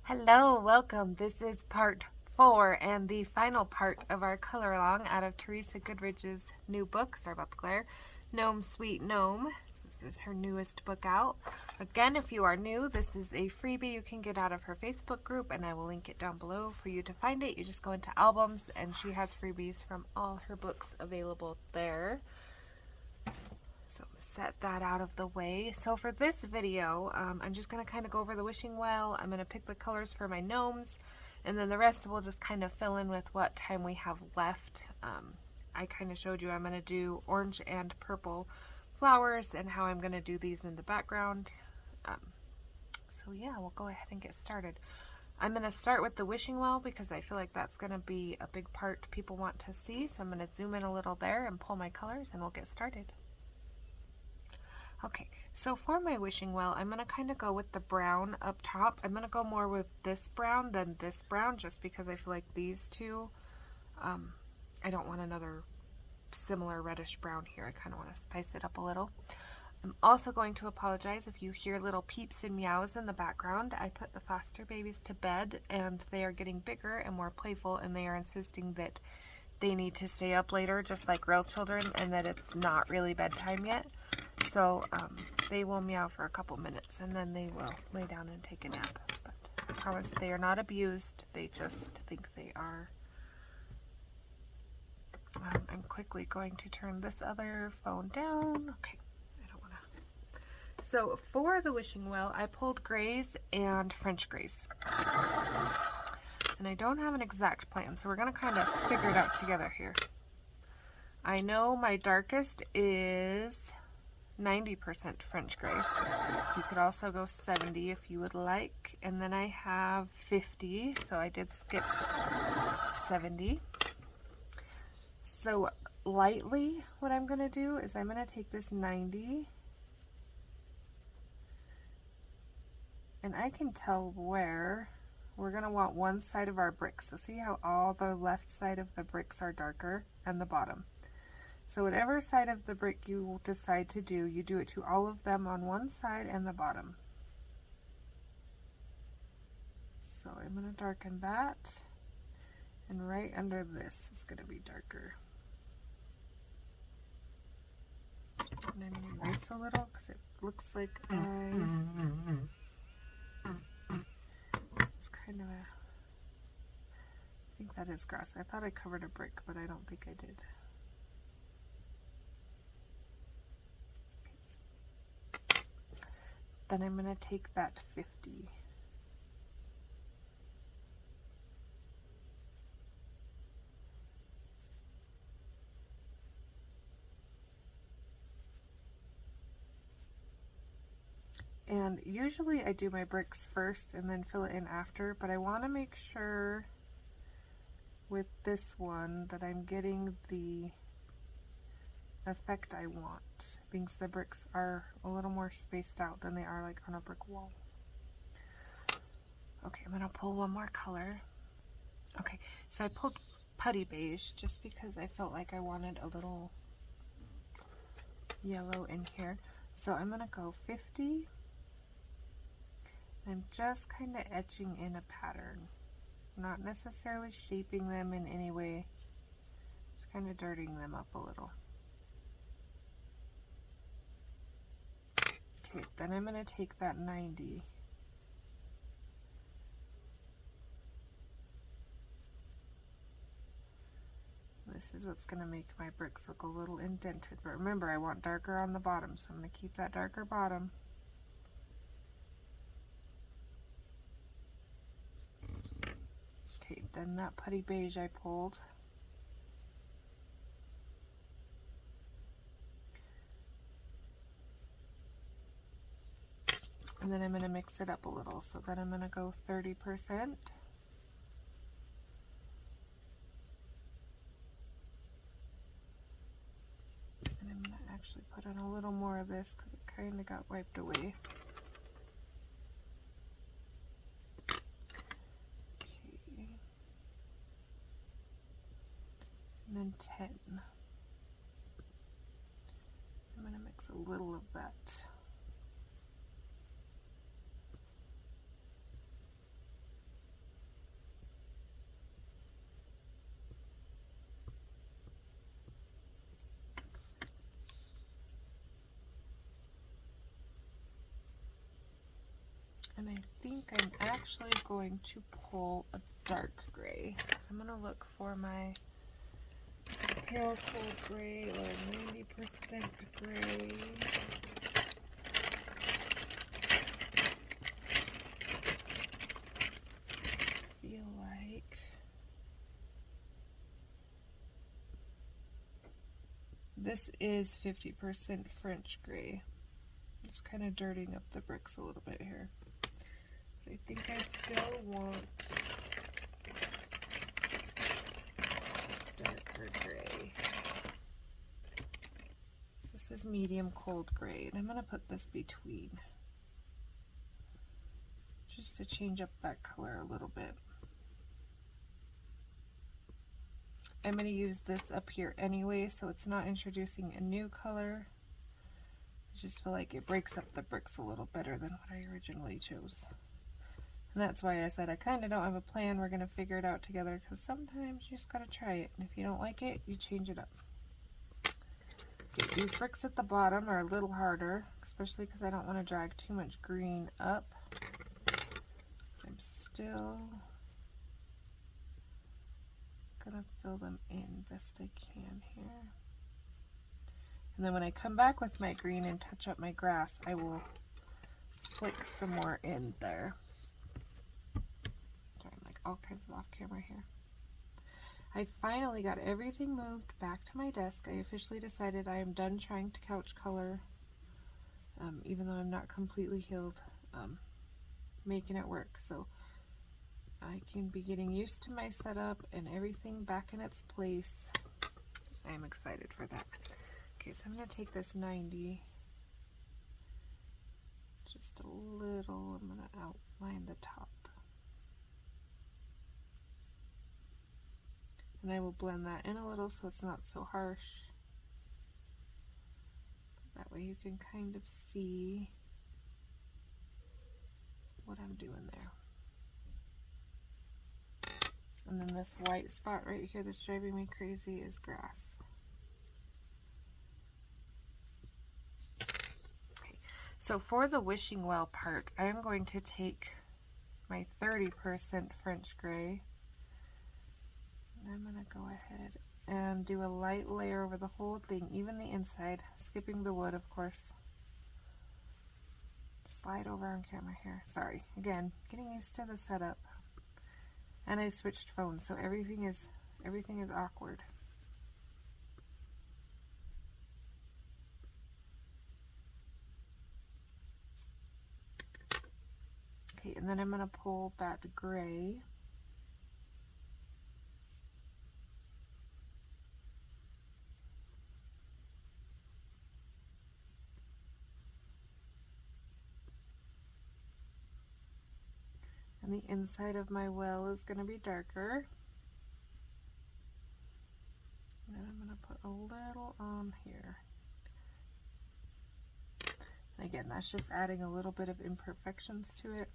Hello, welcome. This is part 4 and the final part of our color along out of Teresa Goodridge's new book. Sorry about the glare. Gnome Sweet Gnome. This is her newest book out. Again, if you are new, this is a freebie you can get out of her Facebook group, and I will link it down below for you to find it. You just go into albums, and she has freebies from all her books available there. So set that out of the way. So for this video, I'm just going to kind of go over the wishing well. I'm going to pick the colors for my gnomes, and then the rest we'll just kind of fill in with what time we have left. I kind of showed you I'm going to do orange and purple flowers and how I'm going to do these in the background. So yeah, we'll go ahead and get started. I'm going to start with the wishing well because I feel like that's going to be a big part people want to see. So I'm going to zoom in a little there and pull my colors and we'll get started. Okay, so for my wishing well, I'm going to kind of go with the brown up top. I'm going to go more with this brown than this brown just because I feel like these two, I don't want another similar reddish brown here. I kind of want to spice it up a little. I'm also going to apologize if you hear little peeps and meows in the background. I put the foster babies to bed and they are getting bigger and more playful, and they are insisting that they need to stay up later just like real children and that it's not really bedtime yet. So they will meow for a couple minutes and then they will lay down and take a nap. But I promise they are not abused. They just think they are. I'm quickly going to turn this other phone down. Okay, I don't want to. So for the wishing well, I pulled grays and French grays. And I don't have an exact plan, so we're going to kind of figure it out together here. I know my darkest is 90% French gray. You could also go 70 if you would like. And then I have 50, so I did skip 70. So lightly, what I'm going to do is I'm going to take this 90, and I can tell where we're going to want one side of our bricks. So see how all the left side of the bricks are darker and the bottom. So whatever side of the brick you decide to do, you do it to all of them on one side and the bottom. So I'm going to darken that, and right under this is going to be darker. And I'm going to erase a little because it looks like it's kind of a, I think that is grass. I thought I covered a brick, but I don't think I did. Then I'm going to take that 50. And usually I do my bricks first and then fill it in after, but I want to make sure with this one that I'm getting the effect I want, because the bricks are a little more spaced out than they are like on a brick wall. Okay, I'm gonna pull one more color. Okay, so I pulled putty beige just because I felt like I wanted a little yellow in here. So I'm gonna go 50. I'm just kind of etching in a pattern, not necessarily shaping them in any way, just kind of dirtying them up a little. Okay, then I'm going to take that 90. This is what's going to make my bricks look a little indented, but remember I want darker on the bottom, so I'm going to keep that darker bottom. Okay, then that putty beige I pulled. And then I'm going to mix it up a little, so then I'm going to go 30%. And I'm going to actually put on a little more of this because it kind of got wiped away. Okay. And then 10. I'm going to mix a little of that. And I think I'm actually going to pull a dark gray. So I'm going to look for my pale cold gray or 90% gray. Feel like this is 50% French gray. Just kind of dirtying up the bricks a little bit here. But I think I still want darker gray. So this is medium cold gray, and I'm going to put this between just to change up that color a little bit. I'm going to use this up here anyway, so it's not introducing a new color. I just feel like it breaks up the bricks a little better than what I originally chose. And that's why I said I kind of don't have a plan. We're going to figure it out together, because sometimes you just got to try it. And if you don't like it, you change it up. Okay, these bricks at the bottom are a little harder, especially because I don't want to drag too much green up. I'm still going to fill them in best I can here. And then when I come back with my green and touch up my grass, I will flick some more in there. Sorry, I'm like all kinds of off camera here. I finally got everything moved back to my desk. I officially decided I am done trying to couch color, even though I'm not completely healed, making it work. So I can be getting used to my setup and everything back in its place. I'm excited for that. Okay, so I'm going to take this 90, just a little, I'm going to outline the top. And I will blend that in a little so it's not so harsh. That way you can kind of see what I'm doing there. And then this white spot right here that's driving me crazy is grass. Okay, so for the wishing well part, I am going to take my 30% French gray. And I'm going to go ahead and do a light layer over the whole thing, even the inside, skipping the wood, of course. Slide over on camera here. Sorry, again, getting used to the setup. And I switched phones, so everything is awkward. Okay, and then I'm going to pull that gray. And the inside of my well is going to be darker. And then I'm going to put a little on here. And again, that's just adding a little bit of imperfections to it.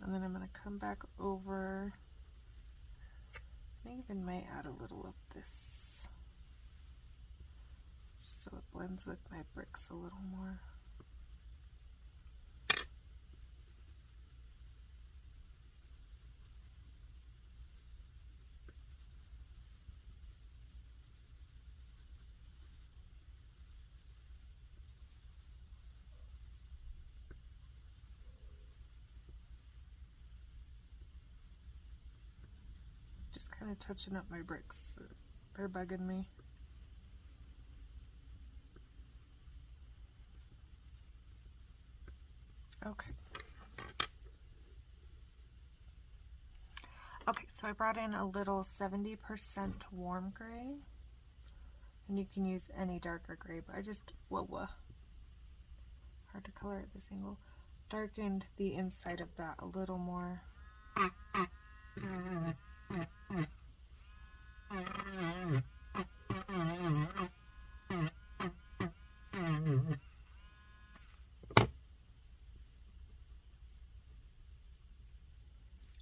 And then I'm going to come back over. I even might add a little of this, so it blends with my bricks a little more. Just kind of touching up my bricks. They're bugging me. Okay. Okay, so I brought in a little 70% warm gray. And you can use any darker gray, but I just, hard to color at this angle. Darkened the inside of that a little more.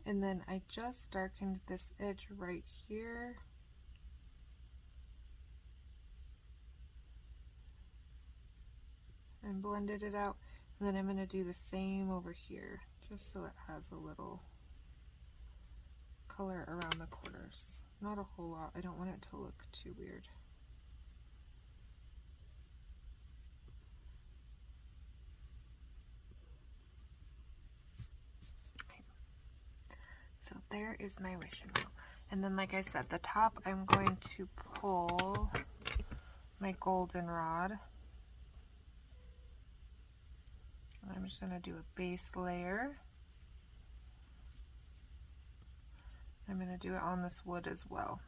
And then I just darkened this edge right here. and blended it out. And then I'm going to do the same over here, just so it has a little color around the corners. Not a whole lot. I don't want it to look too weird. So there is my wishing well. And then, like I said, the top I'm going to pull my goldenrod. I'm just going to do a base layer. I'm going to do it on this wood as well.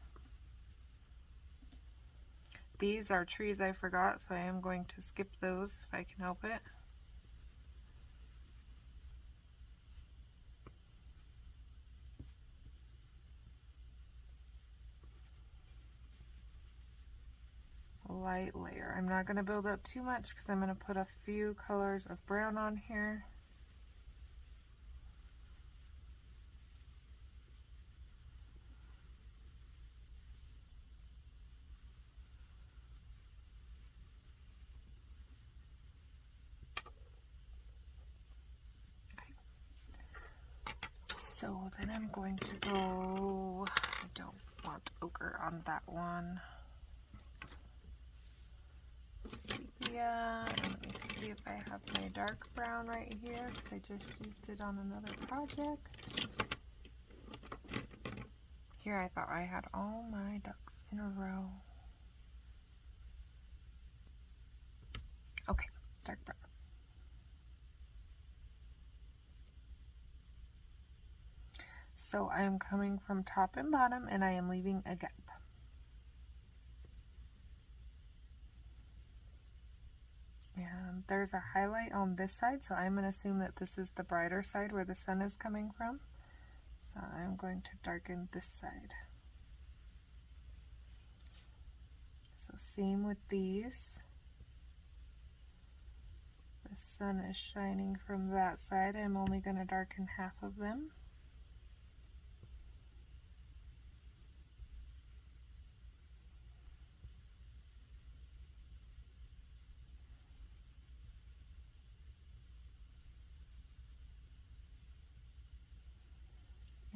These are trees I forgot, so I am going to skip those if I can help it. A light layer. I'm not going to build up too much because I'm going to put a few colors of brown on here. So then I'm going to go, I don't want ochre on that one. Sepia, let me see if I have my dark brown right here because I just used it on another project. Here I thought I had all my ducks in a row. Okay, dark brown. So I am coming from top and bottom and I am leaving a gap. And there's a highlight on this side, so I'm going to assume that this is the brighter side where the sun is coming from. So I'm going to darken this side. So same with these. The sun is shining from that side. I'm only going to darken half of them.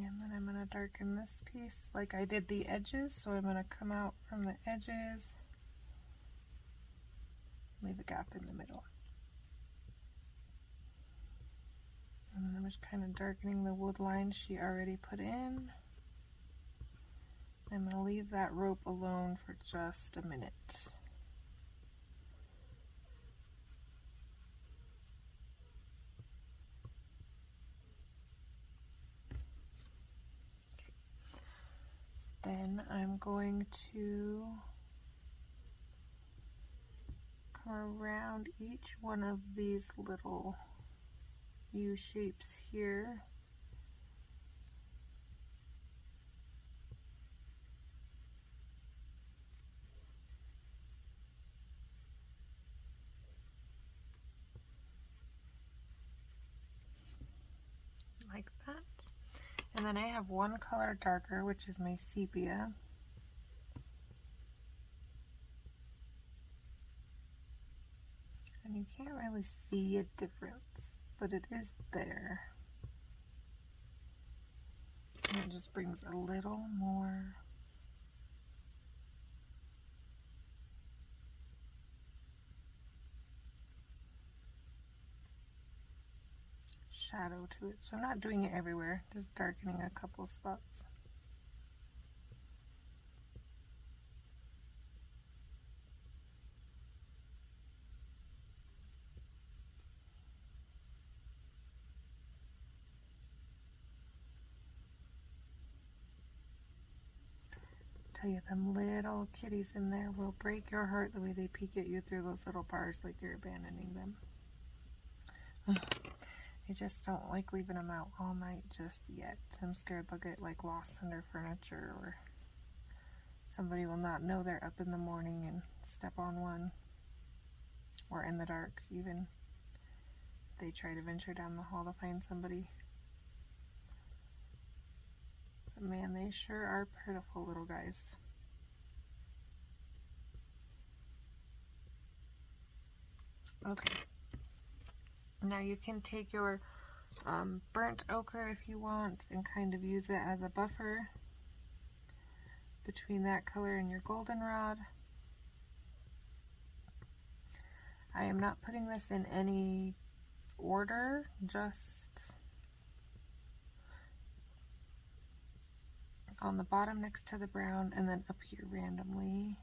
And then I'm going to darken this piece like I did the edges. So I'm going to come out from the edges, leave a gap in the middle. And then I'm just kind of darkening the wood line she already put in. I'm going to leave that rope alone for just a minute. Then I'm going to come around each one of these little U shapes here. Like that. And then I have one color darker, which is my sepia. And you can't really see a difference, but it is there. And it just brings a little more shadow to it. So I'm not doing it everywhere, just darkening a couple spots. Tell you, them little kitties in there will break your heart the way they peek at you through those little bars like you're abandoning them. I just don't like leaving them out all night just yet. I'm scared they'll get like lost under furniture, or somebody will not know they're up in the morning and step on one, or in the dark even. They try to venture down the hall to find somebody. But man, they sure are pitiful little guys. Okay, Now you can take your burnt ochre if you want and kind of use it as a buffer between that color and your goldenrod. I am not putting this in any order, just on the bottom next to the brown and then up here randomly.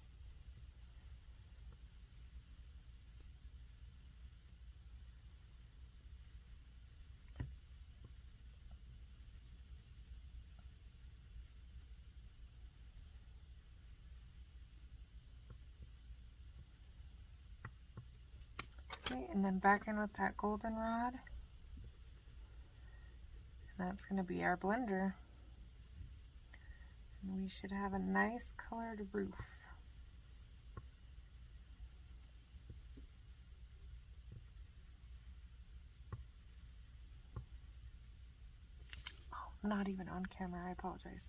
Okay, and then back in with that goldenrod. And that's going to be our blender. And we should have a nice colored roof. Oh, not even on camera, I apologize.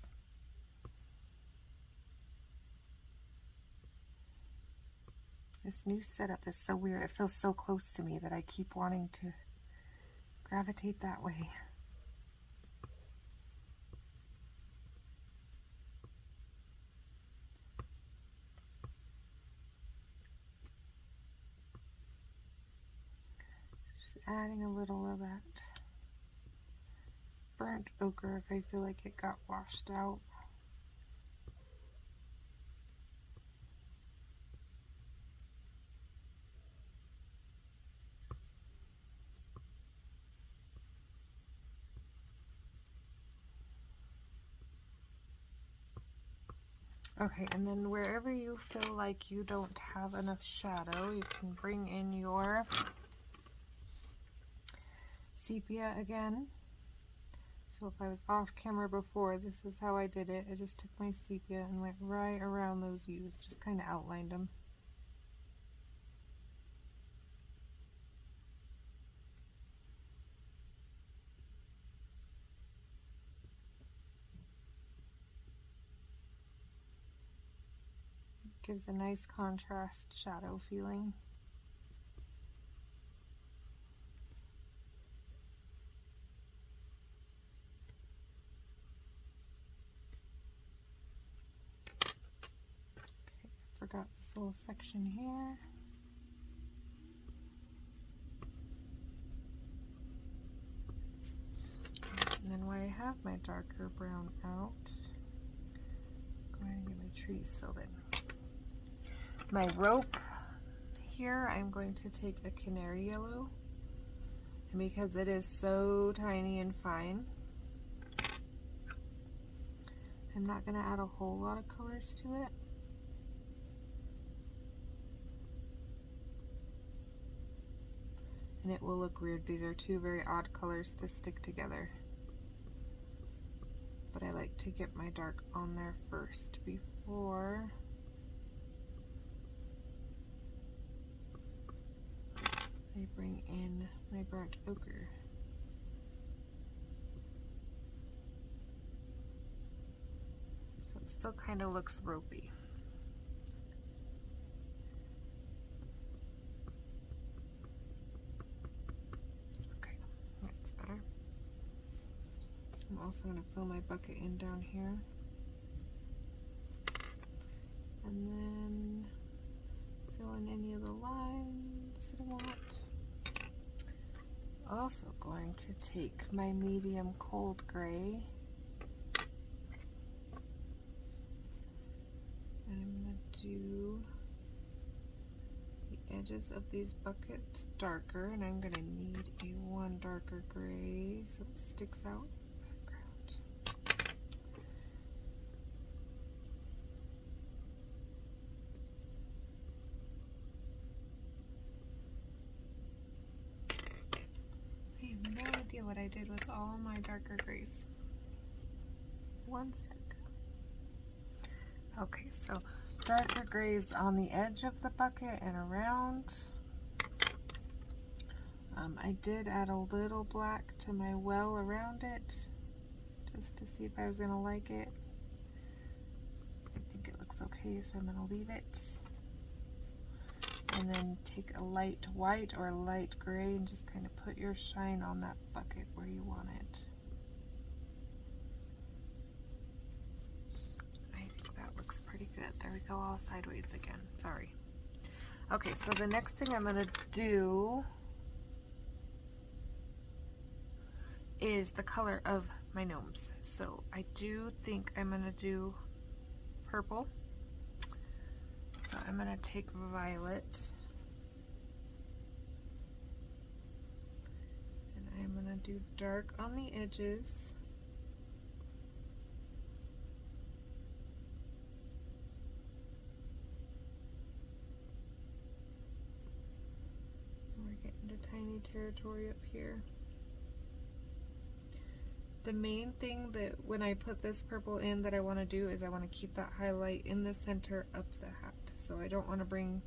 This new setup is so weird. It feels so close to me that I keep wanting to gravitate that way. Just adding a little of that burnt ochre if I feel like it got washed out. Okay, and then wherever you feel like you don't have enough shadow, you can bring in your sepia again. So if I was off camera before, this is how I did it. I just took my sepia and went right around those U's, just kind of outlined them. Gives a nice contrast shadow feeling. Okay, forgot this little section here. And then when I have my darker brown out, go ahead and get my trees filled in. My rope here, I'm going to take a canary yellow, and because it is so tiny and fine, I'm not going to add a whole lot of colors to it. And it will look weird. These are two very odd colors to stick together. But I like to get my dark on there first before I bring in my burnt ochre. So it still kind of looks ropey. Okay, that's better. I'm also going to fill my bucket in down here. And then fill in any of the lines I want. Also going to take my medium cold gray, and I'm going to do the edges of these buckets darker, and I'm going to need a one darker gray so it sticks out. What I did with all my darker grays. One sec. Okay, so darker grays on the edge of the bucket and around. I did add a little black to my well around it just to see if I was going to like it. I think it looks okay, so I'm going to leave it. And then take a light white or a light gray and just kind of put your shine on that bucket where you want it. I think that looks pretty good. There we go, all sideways again. Sorry. Okay, so the next thing I'm going to do is the color of my gnomes. So I do think I'm going to do purple. So I'm going to take violet and I'm going to do dark on the edges. We're getting to tiny territory up here. The main thing that when I put this purple in that I want to do is I want to keep that highlight in the center up the hat. So I don't want to bring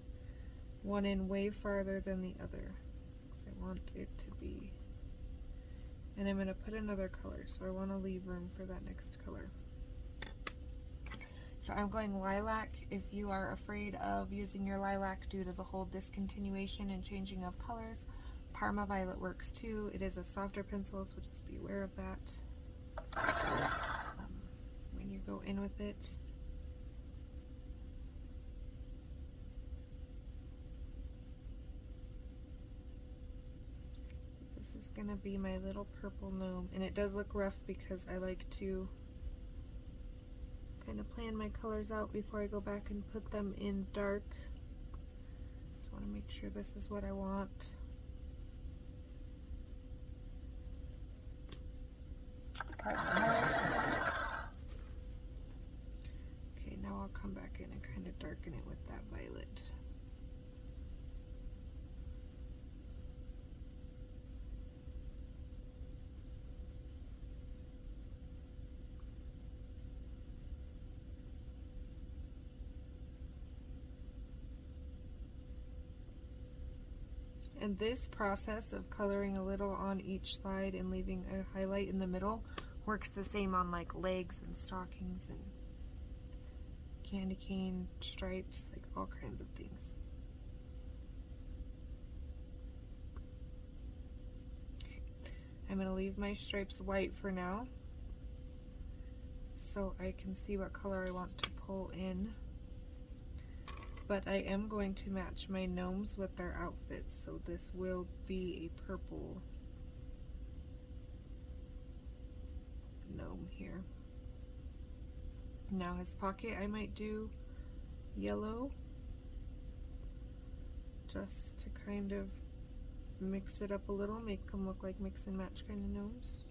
one in way farther than the other. I want it to be, and I'm going to put another color, so I want to leave room for that next color. So I'm going lilac. If you are afraid of using your lilac due to the whole discontinuation and changing of colors, Parma violet works too. It is a softer pencil, so just be aware of that when you go in with it. Gonna be my little purple gnome, and it does look rough because I like to kind of plan my colors out before I go back and put them in dark. Just want to make sure this is what I want. Okay, now I'll come back in and kind of darken it with that violet. And this process of coloring a little on each side and leaving a highlight in the middle works the same on like legs and stockings and candy cane stripes, like all kinds of things. Okay. I'm going to leave my stripes white for now so I can see what color I want to pull in. But I am going to match my gnomes with their outfits, so this will be a purple gnome here. Now his pocket I might do yellow just to kind of mix it up a little, make them look like mix and match kind of gnomes.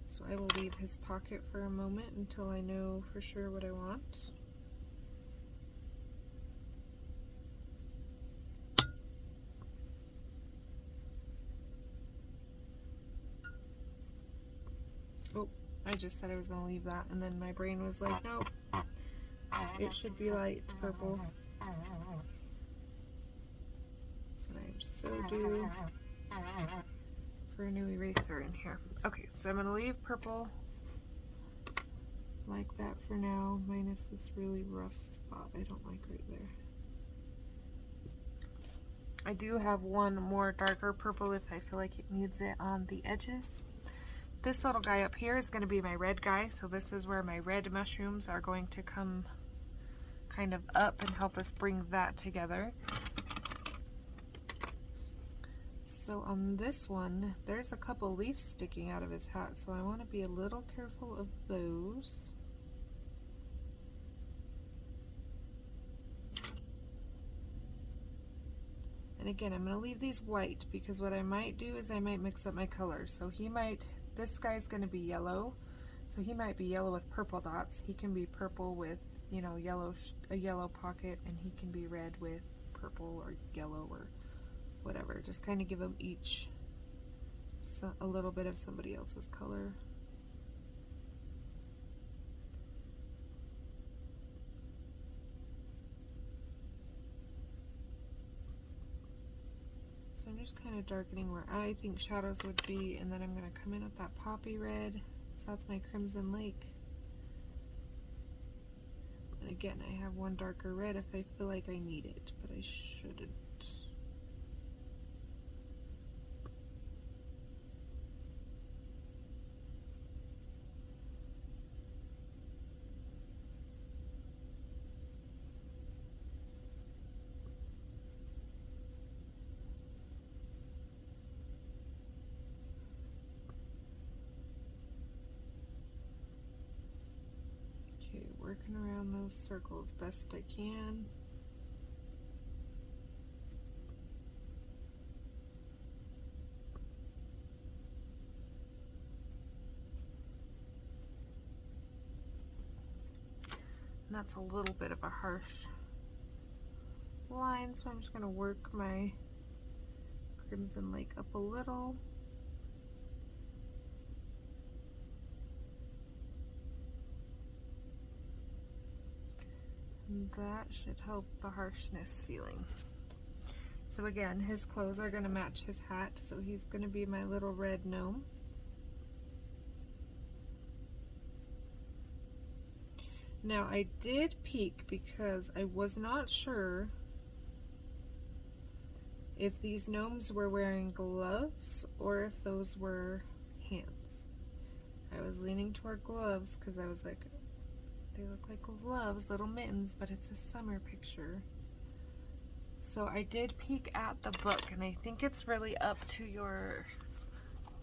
So I will leave his pocket for a moment until I know for sure what I want. Oh, I just said I was going to leave that, and then my brain was like, nope, it should be light purple. And I'm so due for a new eraser in here. Okay, so I'm going to leave purple like that for now, minus this really rough spot I don't like right there. I do have one more darker purple if I feel like it needs it on the edges. This little guy up here is going to be my red guy, so this is where my red mushrooms are going to come kind of up and help us bring that together. So on this one, there's a couple leaves sticking out of his hat, so I want to be a little careful of those. And again, I'm going to leave these white because what I might do is I might mix up my colors. So he might, this guy's going to be yellow, so he might be yellow with purple dots. He can be purple with, you know, a yellow pocket, and he can be red with purple or yellow or whatever. Just kind of give them each a little bit of somebody else's color. So I'm just kind of darkening where I think shadows would be, and then I'm going to come in with that poppy red, That's my Crismon Lake. And again, I have one darker red if I feel like I need it, but I shouldn't. Okay, working around those circles best I can. And that's a little bit of a harsh line, so I'm just going to work my Crismon Lake up a little. And that should help the harshness feeling. So again, his clothes are going to match his hat, so he's going to be my little red gnome. Now I did peek because I was not sure if these gnomes were wearing gloves or if those were hands. I was leaning toward gloves because I was like, they look like gloves, little mittens, but it's a summer picture. So I did peek at the book, and I think it's really up to your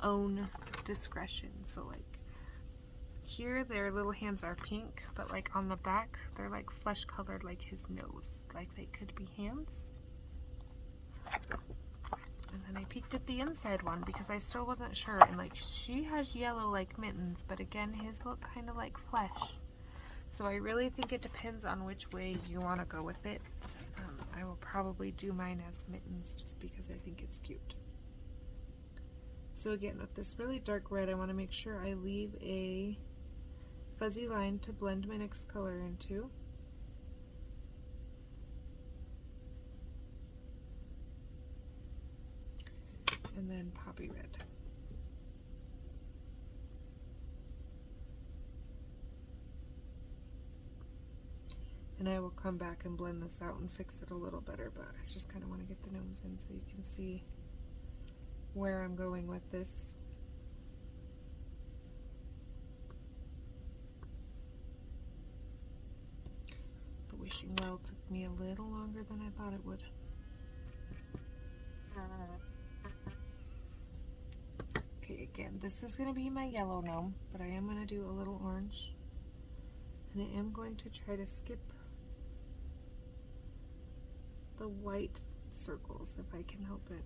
own discretion. So like here their little hands are pink, but like on the back they're like flesh colored like his nose, like they could be hands. And then I peeked at the inside one because I still wasn't sure, and like she has yellow like mittens, but again his look kind of like flesh. So I really think it depends on which way you want to go with it. I will probably do mine as mittens just because I think it's cute. So again, with this really dark red, I want to make sure I leave a fuzzy line to blend my next color into. And then poppy red. And I will come back and blend this out and fix it a little better, but I just kind of want to get the gnomes in so you can see where I'm going with this. The wishing well took me a little longer than I thought it would. Okay, again, this is going to be my yellow gnome, but I am going to do a little orange. And I am going to try to skip the white circles if I can help it.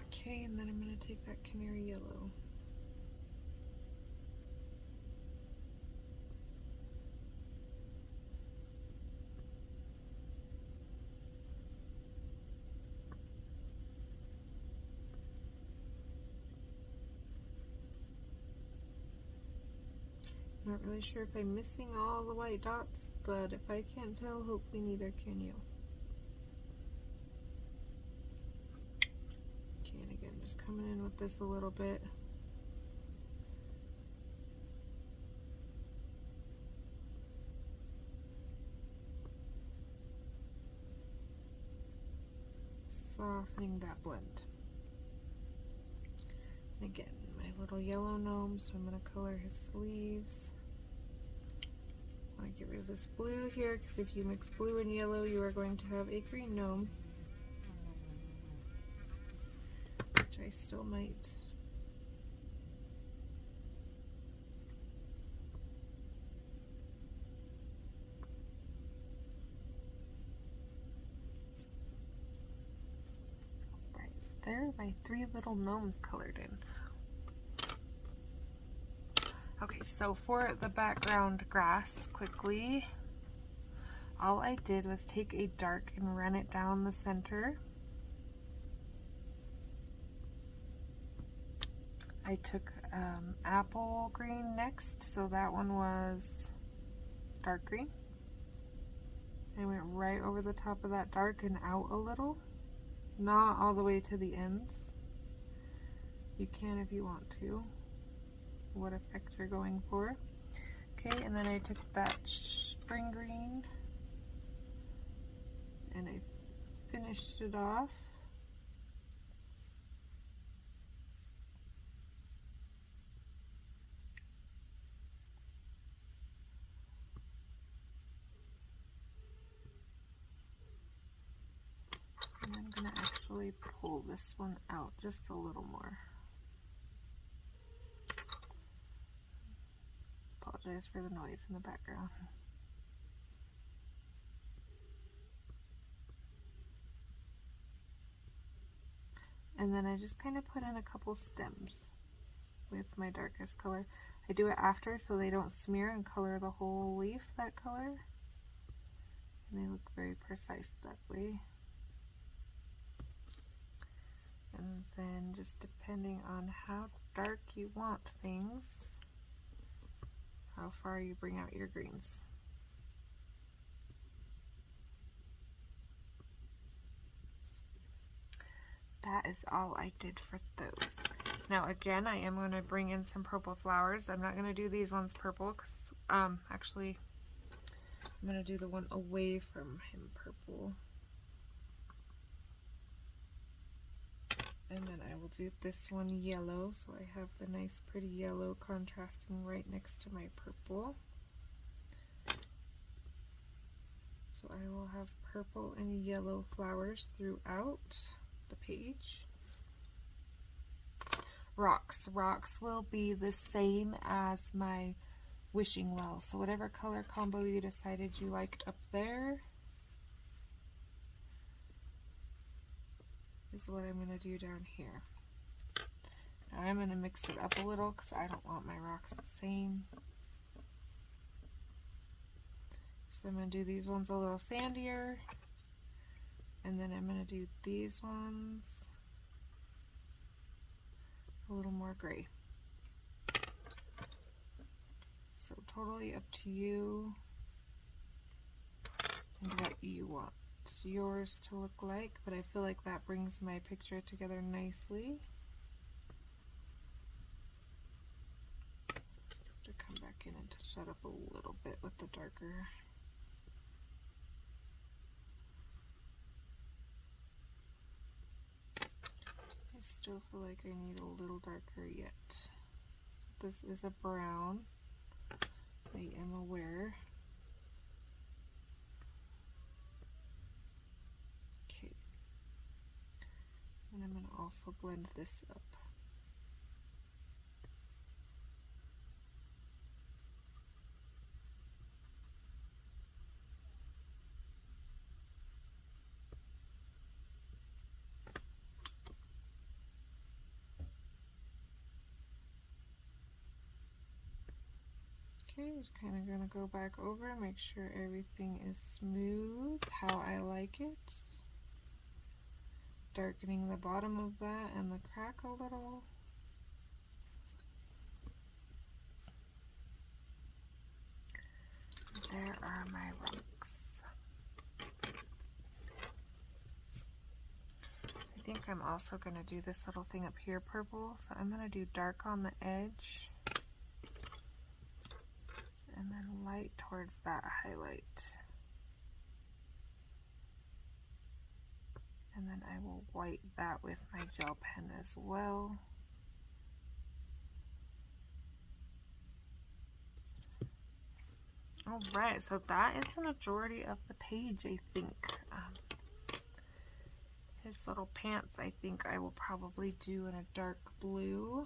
Okay, and then I'm going to take that canary yellow. Not really sure if I'm missing all the white dots, but if I can't tell, hopefully neither can you. Okay, and again, just coming in with this a little bit. Softening that blend. And again, my little yellow gnome, so I'm going to color his sleeves. I want to get rid of this blue here, because if you mix blue and yellow, you are going to have a green gnome, which I still might. Right, so there are my three little gnomes colored in. Okay, so for the background grass, quickly, all I did was take a dark and run it down the center. I took apple green next, so that one was dark green. I went right over the top of that dark and out a little. not all the way to the ends. You can if you want to, what effect you're going for. Okay, and then I took that spring green and I finished it off. And I'm going to actually pull this one out just a little more. Apologize for the noise in the background. And then I just kind of put in a couple stems with my darkest color. I do it after so they don't smear and color the whole leaf that color. And they look very precise that way. And then just depending on how dark you want things, how far you bring out your greens. That is all I did for those. Now again, I am going to bring in some purple flowers. I'm not going to do these ones purple because actually I'm going to do the one away from him purple. And then I will do this one yellow, so I have the nice pretty yellow contrasting right next to my purple. So I will have purple and yellow flowers throughout the page. Rocks. Rocks will be the same as my wishing well. So whatever color combo you decided you liked up there is what I'm going to do down here. Now I'm going to mix it up a little because I don't want my rocks the same. So I'm going to do these ones a little sandier, and then I'm going to do these ones a little more gray. So totally up to you and what you want yours to look like, but I feel like that brings my picture together nicely. To come back in and touch that up a little bit with the darker. I still feel like I need a little darker yet. This is a brown, I am aware. And I'm going to also blend this up. Okay, just kind of going to go back over, make sure everything is smooth, how I like it. Darkening the bottom of that and the crack a little. There are my rocks. I think I'm also going to do this little thing up here purple, so I'm going to do dark on the edge and then light towards that highlight. And then I will white that with my gel pen as well. Alright, so that is the majority of the page, I think. His little pants, I think I will probably do in a dark blue.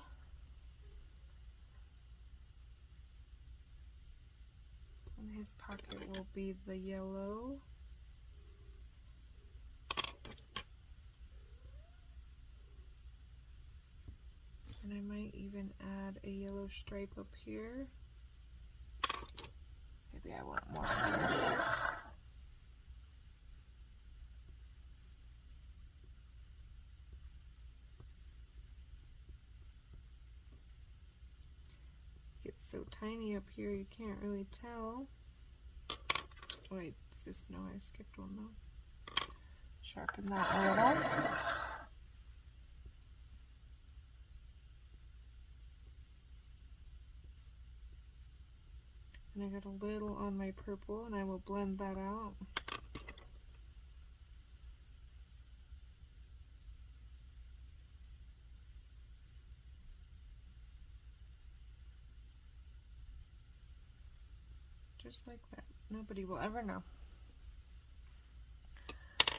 And his pocket will be the yellow. And I might even add a yellow stripe up here. Maybe I want more. It's so tiny up here you can't really tell. Wait, no, I skipped one though. Sharpen that a little. And I got a little on my purple, and I will blend that out. Just like that. Nobody will ever know.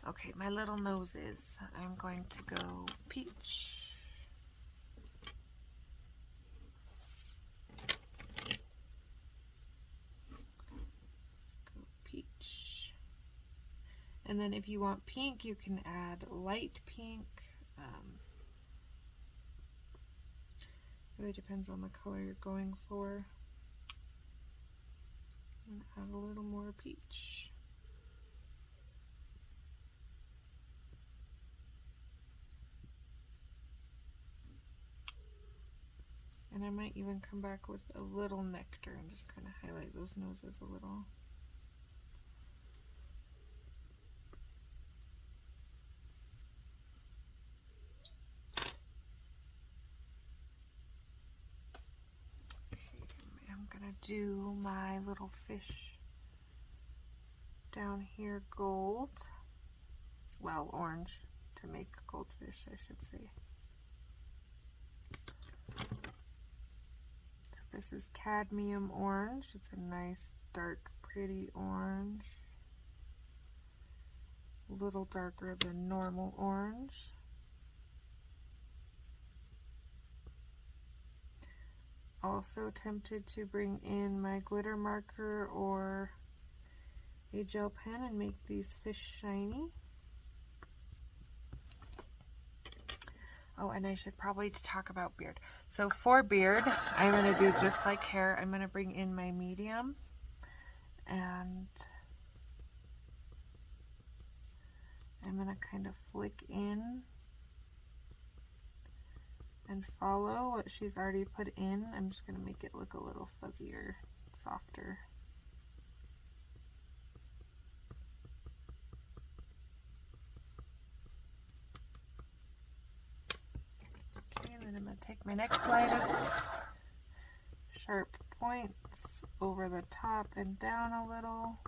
Okay, my little noses. I'm going to go peach. Peach. And then if you want pink, you can add light pink. Really depends on the color you're going for. I'm going to add a little more peach. And I might even come back with a little nectar and just kind of highlight those noses a little. Do my little fish down here gold, well, orange to make goldfish, I should say. So this is cadmium orange. It's a nice dark pretty orange, a little darker than normal orange. Also tempted to bring in my glitter marker or a gel pen and make these fish shiny. Oh, and I should probably talk about beard. So for beard, I'm going to do just like hair. I'm going to bring in my medium and I'm going to kind of flick in and follow what she's already put in. I'm just going to make it look a little fuzzier, softer. Okay, and then I'm going to take my next lightest sharp points over the top and down a little,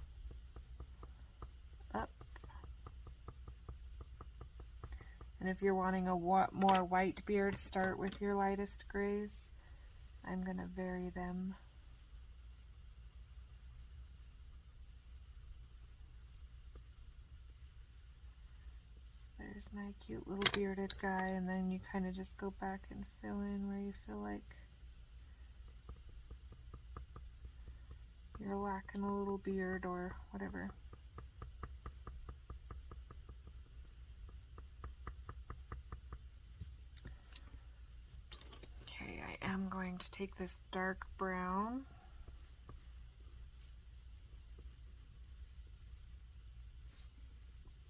up. And if you're wanting a more white beard, start with your lightest grays. I'm going to vary them. There's my cute little bearded guy, and then you kind of just go back and fill in where you feel like you're lacking a little beard or whatever. I'm going to take this dark brown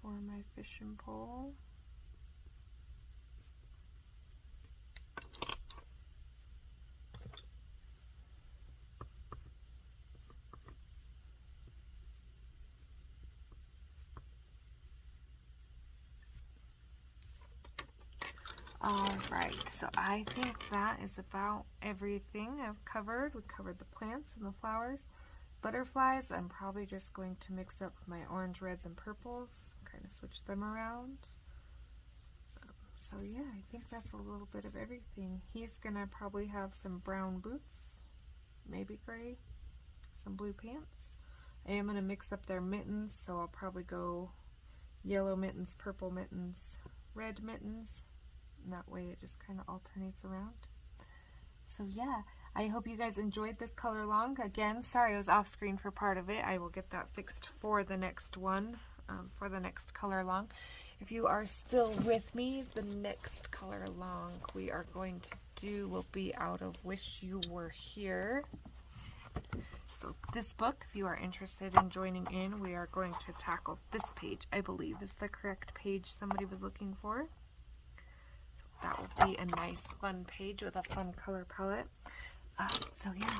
for my fishing pole. Alright, so I think that is about everything I've covered. We covered the plants and the flowers. Butterflies, I'm probably just going to mix up my orange, reds, and purples, kind of switch them around. So yeah, I think that's a little bit of everything. He's going to probably have some brown boots, maybe gray, some blue pants. I am going to mix up their mittens, so I'll probably go yellow mittens, purple mittens, red mittens. And that way it just kind of alternates around. So yeah, I hope you guys enjoyed this color along. Again, sorry I was off screen for part of it. I will get that fixed for the next one, for the next color along. If you are still with me, the next color along we are going to do will be out of Wish You Were Here. So this book, if you are interested in joining in, we are going to tackle this page, I believe is the correct page somebody was looking for. That will be a nice fun page with a fun color palette. So yeah,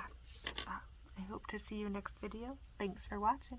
I hope to see you next video. Thanks for watching.